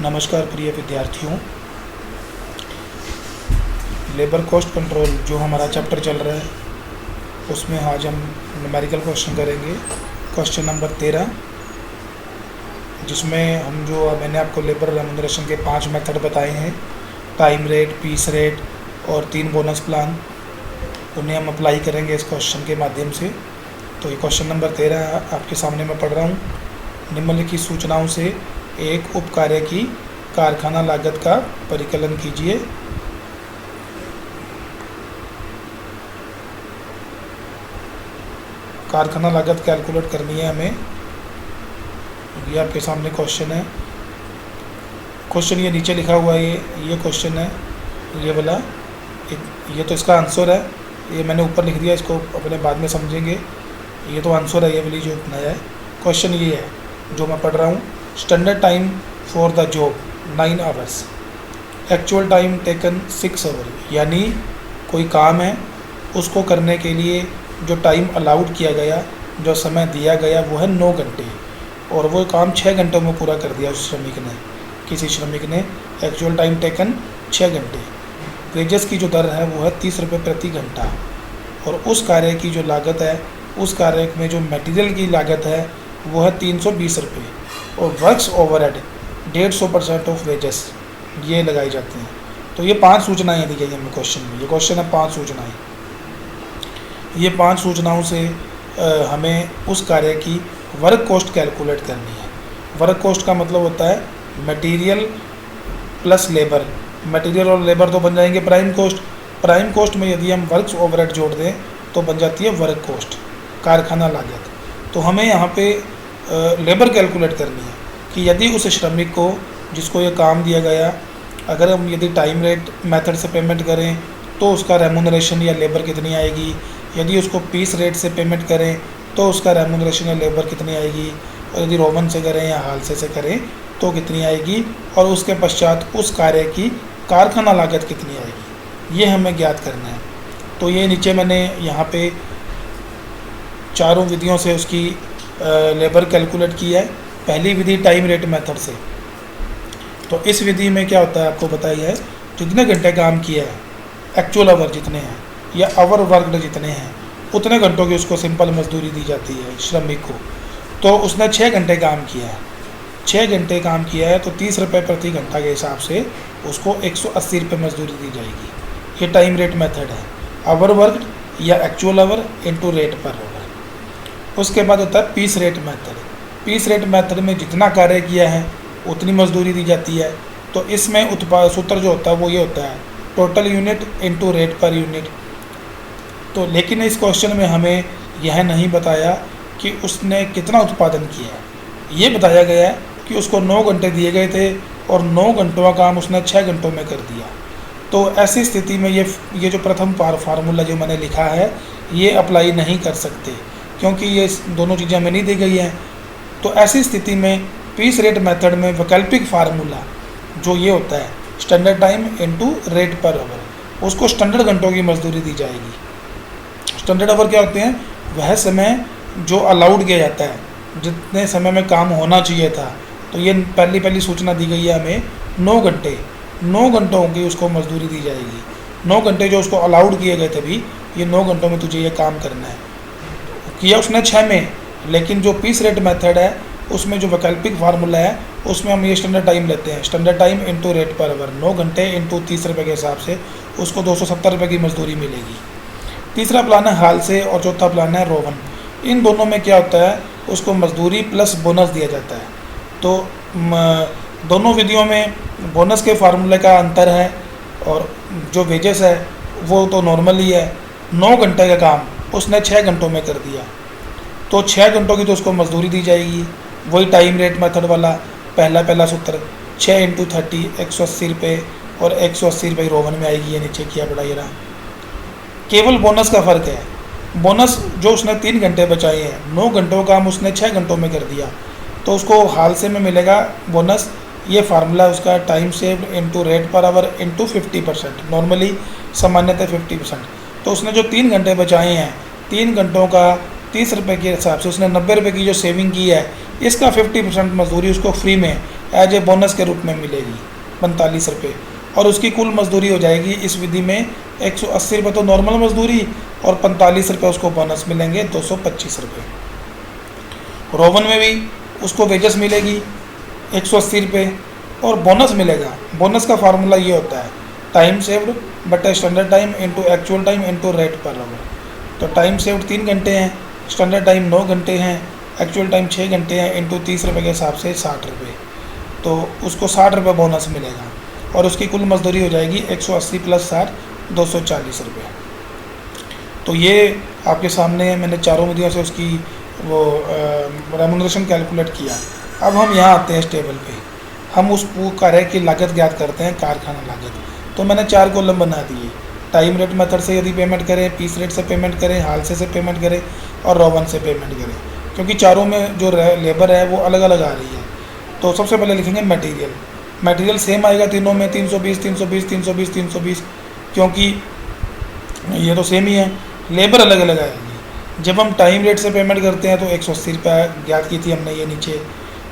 नमस्कार प्रिय विद्यार्थियों, लेबर कॉस्ट कंट्रोल जो हमारा चैप्टर चल रहा है उसमें आज हम न्यूमेरिकल क्वेश्चन करेंगे। क्वेश्चन नंबर 13, जिसमें मैंने आपको लेबर रेम्यूनरेशन के 5 मेथड बताए हैं, टाइम रेट, पीस रेट और 3 बोनस प्लान। उन्हें हम अप्लाई करेंगे इस क्वेश्चन के माध्यम से। तो ये क्वेश्चन नंबर 13 आपके सामने मैं पढ़ रहा हूँ। निम्नलिखित सूचनाओं से एक उप कार्य की कारखाना लागत का परिकलन कीजिए। कारखाना लागत कैलकुलेट करनी है हमें। ये आपके सामने क्वेश्चन है। क्वेश्चन ये नीचे लिखा हुआ है, ये क्वेश्चन है, ये वाला। ये तो इसका आंसर है, ये मैंने ऊपर लिख दिया, इसको अपने बाद में समझेंगे। ये तो आंसर है, ये वाली जो नया है। क्वेश्चन ये है जो मैं पढ़ रहा हूँ। Standard time for the job 9 hours, actual time taken 6 hour. यानी कोई काम है, उसको करने के लिए जो टाइम अलाउड किया गया, जो समय दिया गया वो है 9 घंटे, और वो काम 6 घंटों में पूरा कर दिया उस श्रमिक ने। किसी श्रमिक ने एक्चुअल टाइम टेकन 6 घंटे। वेजेस की जो दर है वो है 30 रुपये प्रति घंटा, और उस कार्य की जो लागत है, उस कार्य में जो मटेरियल की लागत है वो है 320 रुपये, और वर्क्स ओवरहेड 150% ऑफ वेजेस ये लगाई जाती हैं। तो ये 5 सूचनाएँ दी गई हमें क्वेश्चन में। ये क्वेश्चन है 5 सूचनाएँ। ये 5 सूचनाओं से हमें उस कार्य की वर्क कॉस्ट कैलकुलेट करनी है। वर्क कॉस्ट का मतलब होता है मटेरियल प्लस लेबर। मटेरियल और लेबर तो बन जाएंगे प्राइम कॉस्ट। प्राइम कॉस्ट में यदि हम वर्क्स ओवरहेड जोड़ दें तो बन जाती है वर्क कॉस्ट, कारखाना लागत। तो हमें यहाँ पे लेबर कैलकुलेट करनी है कि यदि उस श्रमिक को जिसको ये काम दिया गया, अगर हम यदि टाइम रेट मेथड से पेमेंट करें तो उसका रेम्यूनरेशन या लेबर कितनी आएगी। यदि उसको पीस रेट से पेमेंट करें तो उसका रेम्यूनरेशन या लेबर कितनी आएगी, और यदि रोमन से करें या हाल से करें तो कितनी आएगी, और उसके पश्चात उस कार्य की कारखाना लागत कितनी आएगी, ये हमें ज्ञात करना है। तो ये नीचे मैंने यहाँ पे चारों विधियों से उसकी लेबर कैलकुलेट की है। पहली विधि टाइम रेट मेथड से। तो इस विधि में क्या होता है आपको बताइए है, जितने घंटे काम किया है, एक्चुअल आवर जितने हैं या आवर वर्कड जितने हैं, उतने घंटों की उसको सिंपल मजदूरी दी जाती है श्रमिक को। तो उसने 6 घंटे काम किया है, 6 घंटे काम किया है तो 30 रुपये प्रति घंटा के हिसाब से उसको 180 रुपये मजदूरी दी जाएगी। ये टाइम रेट मेथड है, आवर वर्कड या actual hour into rate per hour. उसके बाद होता है piece rate method. Piece rate method में जितना कार्य किया है उतनी मजदूरी दी जाती है। तो इसमें उत्पाद सूत्र जो होता है वो ये होता है, total unit into rate per unit. तो लेकिन इस क्वेश्चन में हमें यह नहीं बताया कि उसने कितना उत्पादन किया है। ये बताया गया है कि उसको 9 घंटे दिए गए थे और 9 घंटों का काम उसने 6 घंटों में कर दिया। तो ऐसी स्थिति में ये जो प्रथम फार्मूला जो मैंने लिखा है ये अप्लाई नहीं कर सकते, क्योंकि ये दोनों चीज़ें हमें नहीं दी गई हैं। तो ऐसी स्थिति में पीस रेट मेथड में वैकल्पिक फार्मूला जो ये होता है, standard time into rate per our, उसको स्टैंडर्ड घंटों की मजदूरी दी जाएगी। स्टैंडर्ड आवर क्या होते हैं, वह समय जो अलाउड किया जाता है, जितने समय में काम होना चाहिए था। तो ये पहली सूचना दी गई है हमें 9 घंटे, 9 घंटों की उसको मजदूरी दी जाएगी। 9 घंटे जो उसको अलाउड किए गए थे भी, ये 9 घंटों में तुझे ये काम करना है। किया उसने 6 में, लेकिन जो पीस रेट मेथड है उसमें जो वैकल्पिक फार्मूला है उसमें हम ये स्टैंडर्ड टाइम लेते हैं। Standard time into rate per our, 9 घंटे इंटू 30 रुपये के हिसाब से उसको 270 रुपये की मजदूरी मिलेगी। तीसरा प्लान है हाल से और चौथा प्लान है रोवन। इन दोनों में क्या होता है, उसको मजदूरी प्लस बोनस दिया जाता है। तो दोनों विधियों में बोनस के फार्मूले का अंतर है, और जो वेजेस है वो तो नॉर्मल ही है। 9 घंटे का काम उसने 6 घंटों में कर दिया, तो 6 घंटों की तो उसको मजदूरी दी जाएगी। वही टाइम रेट मेथड वाला पहला सूत्र, 6 इंटू 30 180 रुपये, और 180 रुपये रोवन में आएगी। ये नीचे किया बड़ा ये रहा। केवल बोनस का फ़र्क है। बोनस जो उसने 3 घंटे बचाए हैं, 9 घंटों का काम उसने 6 घंटों में कर दिया, तो उसको हाल से में मिलेगा बोनस। ये फार्मूला उसका time saved into rate per our into 50%, normally सामान्यतः 50%। तो उसने जो 3 घंटे बचाए हैं, 3 घंटों का 30 रुपये के हिसाब से उसने 90 रुपये की जो सेविंग की है, इसका 50% मजदूरी उसको फ्री में एज ए बोनस के रूप में मिलेगी 45 रुपये, और उसकी कुल मजदूरी हो जाएगी इस विधि में 180 रुपये तो नॉर्मल मजदूरी और 45 रुपये उसको बोनस मिलेंगे 225 रुपये। रोवन में भी उसको वेजेस मिलेगी 180 रुपये और बोनस मिलेगा। बोनस का फार्मूला ये होता है टाइम सेव्ड बटा standard time into actual time into rate per our. तो टाइम सेव्ड 3 घंटे हैं, स्टैंडर्ड टाइम 9 घंटे हैं, एक्चुअल टाइम 6 घंटे हैं, इंटू 30 रुपये के हिसाब से 60 रुपये, तो उसको 60 रुपये बोनस मिलेगा और उसकी कुल मजदूरी हो जाएगी 180 प्लस 60 240 रुपये। तो ये आपके सामने मैंने चारों विधियों से उसकी वो रेम्यूनरेशन कैलकुलेट किया। अब हम यहाँ आते हैं इस टेबल पे, हम उस कार्य की लागत ज्ञात करते हैं, कारखाना लागत। तो मैंने 4 कॉलम बना दिए, टाइम रेट मेथड से यदि पेमेंट करें, पीस रेट से पेमेंट करें, हालसे से पेमेंट करें और रोवन से पेमेंट करें, क्योंकि चारों में जो लेबर है वो अलग अलग आ रही है। तो सबसे पहले लिखेंगे मटेरियल। मटेरियल सेम आएगा तीनों में 320 320 320 320, क्योंकि ये तो सेम ही है। लेबर अलग अलग आएगी। जब हम टाइम रेट से पेमेंट करते हैं तो 180 रुपये ज्ञात की थी हमने ये नीचे।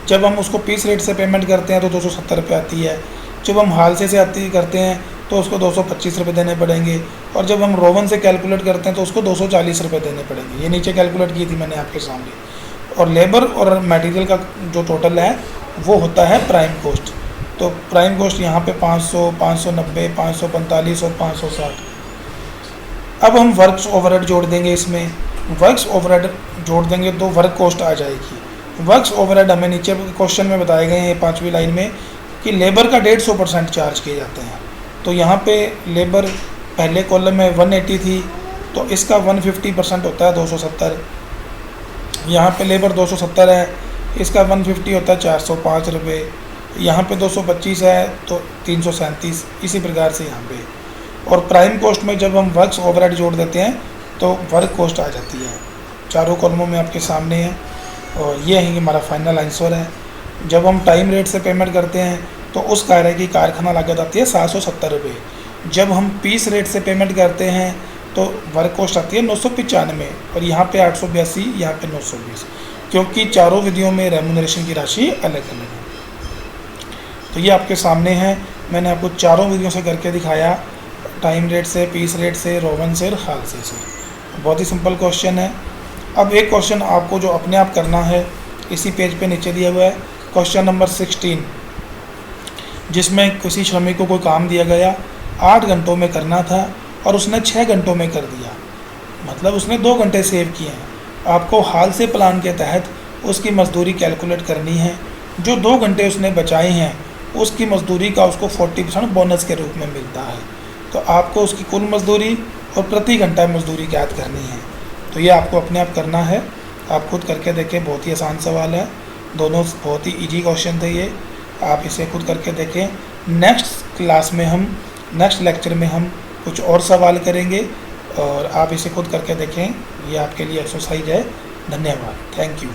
जब हम उसको पीस रेट से पेमेंट करते हैं तो 270 रुपये आती है। जब हम हालसे से आती करते हैं तो उसको 225 रुपये देने पड़ेंगे, और जब हम रोवन से कैलकुलेट करते हैं तो उसको 240 रुपये देने पड़ेंगे। ये नीचे कैलकुलेट की थी मैंने आपके सामने। और लेबर और मटेरियल का जो टोटल है वो होता है प्राइम कॉस्ट। तो प्राइम कॉस्ट यहाँ पे 500, 590, 545 और 560। अब हम वर्क्स ओवरहेड जोड़ देंगे इसमें। वर्क्स ओवरहेड जोड़ देंगे तो वर्क कॉस्ट आ जाएगी। वर्क्स ओवरहेड हमें नीचे क्वेश्चन में बताए गए हैं 5वीं लाइन में कि लेबर का 150% चार्ज किए जाते हैं। तो यहाँ पे लेबर पहले कॉलम में 180 थी, तो इसका 150% होता है 270। यहाँ पे लेबर 270 है, इसका 150 होता है 405 रुपये। यहाँ पे 225 है तो 337, इसी प्रकार से यहाँ पे। और प्राइम कॉस्ट में जब हम वर्क्स ओवरहेड जोड़ देते हैं तो वर्क कॉस्ट आ जाती है। चारों कॉलमों में आपके सामने है, और ये ही हमारा फाइनल आंसर है। जब हम टाइम रेट से पेमेंट करते हैं तो उस कार्य की कारखाना लागत आती है 770 रुपये। जब हम पीस रेट से पेमेंट करते हैं तो वर्क कॉस्ट आती है 995, और यहाँ पे 882, यहाँ पे 920, क्योंकि चारों विधियों में रेम्यूनरेशन की राशि अलग अलग है। तो ये आपके सामने है, मैंने आपको चारों विधियों से करके दिखाया, टाइम रेट से, पीस रेट से, रोवन से और हालसे से। बहुत ही सिंपल क्वेश्चन है। अब एक क्वेश्चन आपको जो अपने आप करना है, इसी पेज पे नीचे दिया हुआ है, क्वेश्चन नंबर 16, जिसमें किसी श्रमिक को कोई काम दिया गया 8 घंटों में करना था और उसने 6 घंटों में कर दिया, मतलब उसने 2 घंटे सेव किए हैं। आपको हाल से प्लान के तहत उसकी मजदूरी कैलकुलेट करनी है। जो 2 घंटे उसने बचाए हैं उसकी मजदूरी का उसको 40% बोनस के रूप में मिलता है। तो आपको उसकी कुल मजदूरी और प्रति घंटा मजदूरी ज्ञात करनी है। तो ये आपको अपने आप करना है, आप खुद करके देखें, बहुत ही आसान सवाल है, दोनों बहुत ही इजी क्वेश्चन थे ये, आप इसे खुद करके देखें। नेक्स्ट लेक्चर में हम कुछ और सवाल करेंगे और आप इसे खुद करके देखें। ये आपके लिए एक्सरसाइज है। धन्यवाद, थैंक यू।